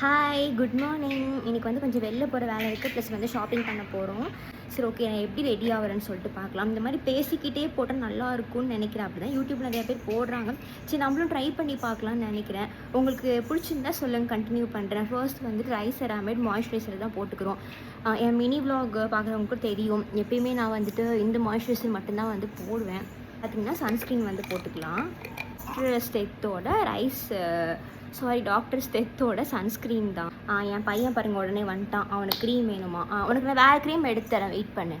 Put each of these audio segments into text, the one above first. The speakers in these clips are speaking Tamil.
Hi, good morning. இன்றைக்கி வந்து கொஞ்சம் வெளில போகிற வேலை இருக்குது, ப்ளஸ் வந்து ஷாப்பிங் பண்ண போகிறோம். சரி, ஓகே, நான் எப்படி ரெடி ஆகிறேன்னு சொல்லிட்டு பார்க்கலாம். இந்த மாதிரி பேசிக்கிட்டே போட்டால் நல்லா இருக்கும்னு நினைக்கிறேன். அப்படி தான் யூடியூப்பில் நிறைய பேர் போடுறாங்க. சரி, நம்மளும் ட்ரை பண்ணி பார்க்கலான்னு நினைக்கிறேன். உங்களுக்கு பிடிச்சிருந்தா சொல்லுங்கள், கண்டினியூ பண்ணுறேன். ஃபர்ஸ்ட் வந்துட்டு ரைஸ் செராமைட் மாய்ஸ்சரைசர் தான் போட்டுக்கிறோம். என் மினி விலாக் பார்க்குறவங்களுக்கு தெரியும், எப்பயுமே நான் வந்துட்டு இந்த மாய்ஸ்சரைசர் மட்டும்தான் வந்து போடுவேன். பார்த்திங்கன்னா சன்ஸ்க்ரீன் வந்து போட்டுக்கலாம். ஸ்டெத்தோட டாக்டர் ஸ்டெத்தோட சன்ஸ்க்ரீன் தான். என் பையன் பாருங்கள், உடனே வந்துட்டான். அவனுக்கு க்ரீம் வேணுமா? உனக்கு நான் வேறு க்ரீம் எடுத்து தரேன், வெயிட் பண்ணு.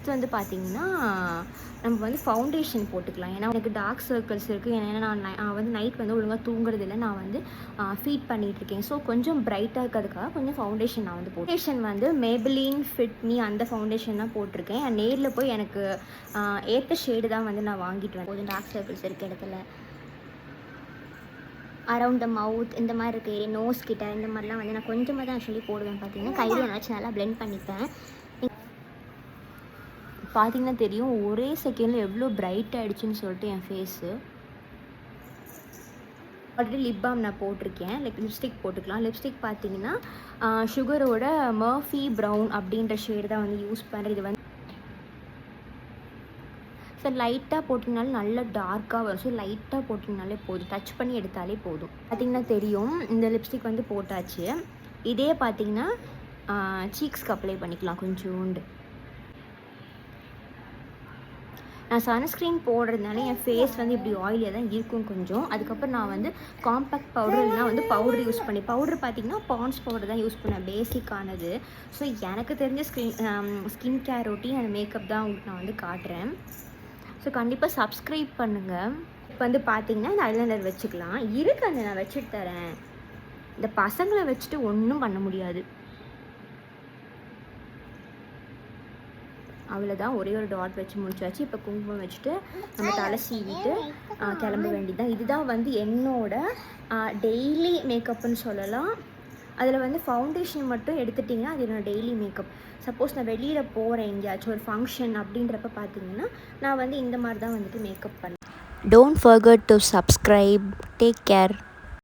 இது வந்து பார்த்திங்கன்னா நம்ம வந்து ஃபவுண்டேஷன் போட்டுக்கலாம். ஏன்னா எனக்கு டார்க் சர்க்கிள்ஸ் இருக்குது. ஏன்னா நான் வந்து நைட் வந்து ஒழுங்காக தூங்குறது இல்லை, நான் வந்து ஃபீட் பண்ணிகிட்ருக்கேன். ஸோ கொஞ்சம் பிரைட்டாக இருக்கிறதுக்காக கொஞ்சம் ஃபவுண்டேஷன் நான் வந்து ஃபவுண்டேஷன் வந்து மேபிலின் ஃபிட் மீ அந்த ஃபவுண்டேஷன் தான் போட்டிருக்கேன். நேரில் போய் எனக்கு ஏற்ற ஷேடு தான் வந்து நான் வாங்கிட்டு வரேன். கொஞ்சம் டார்க் சர்க்கிள்ஸ் இருக்க இடத்துல, அரவுண்ட் த மவுத், இந்த மாதிரி இருக்க ஏரியா, நோஸ் கிட்ட, இந்த மாதிரிலாம் வந்து நான் கொஞ்சமாக தான் ஆக்சுவலி போடுவேன். பார்த்தீங்கன்னா கையில் ஏதாச்சும் நல்லா பிளெண்ட் பண்ணிப்பேன். பார்த்தீங்கன்னா தெரியும், ஒரே செகண்டில் எவ்வளோ பிரைட் ஆகிடுச்சின்னு சொல்லிட்டு என் ஃபேஸு. ஆல்ரெடி லிப் பாம் நான் போட்டிருக்கேன். லிப்ஸ்டிக் போட்டுக்கலாம். லிப்ஸ்டிக் பார்த்தீங்கன்னா சுகரோட மர்ஃபி ப்ரௌன் அப்படின்ற ஷேடு தான் வந்து யூஸ் பண்ணுறேன். இது வந்து லைட்டாக போட்டிங்கனாலும் நல்லா டார்க்காக வரும். ஸோ லைட்டாக போட்டிங்கனாலே போதும், டச் பண்ணி எடுத்தாலே போதும். பார்த்திங்கன்னா தெரியும், இந்த லிப்ஸ்டிக் வந்து போட்டாச்சு. இதே பார்த்திங்கன்னா சீக்ஸ்க்கு அப்ளை பண்ணிக்கலாம் கொஞ்சோண்டு. நான் சன்ஸ்க்ரீன் போடுறதுனால என் ஃபேஸ் வந்து இப்படி ஆயிலியாக தான் இருக்கும் கொஞ்சம். அதுக்கப்புறம் நான் வந்து காம்பேக்ட் பவுடர் இல்லைனா வந்து பவுடர் யூஸ் பண்ணி, பவுடர் பார்த்திங்கன்னா பாண்ட்ஸ் பவுடர் தான் யூஸ் பண்ணேன், பேசிக்கானது. ஸோ எனக்கு தெரிஞ்ச skin care routine and makeup தான் உங்களுக்கு நான் வந்து காட்டுறேன். ஸோ கண்டிப்பாக சப்ஸ்கிரைப் பண்ணுங்கள். இப்போ வந்து பார்த்தீங்கன்னா இந்த ஐலைனர் வச்சுக்கலாம். அந்த நான் வச்சுட்டு தரேன். இந்த பசங்களை வச்சுட்டு ஒன்றும் பண்ண முடியாது. அவ்வளோதான், ஒரே ஒரு டாட் வச்சு முடிச்சாச்சு. இப்போ குங்குமம் வச்சுட்டு நம்ம தலை சீவிட்டு கிளம்ப வேண்டியதுதான். இதுதான் வந்து என்னோட டெய்லி மேக்கப்னு சொல்லலாம். அதில் வந்து ஃபவுண்டேஷன் மட்டும் எடுத்துட்டிங்கன்னா அது என்னோடய டெய்லி மேக்கப். சப்போஸ் நான் வெளியில் போகிறேன் எங்கேயாச்சும் ஒரு ஃபங்க்ஷன் அப்படின்றப்ப பார்த்தீங்கன்னா நான் வந்து இந்த மாதிரி தான் வந்துட்டு மேக்கப் பண்ணேன். Don't forget to subscribe. Take care.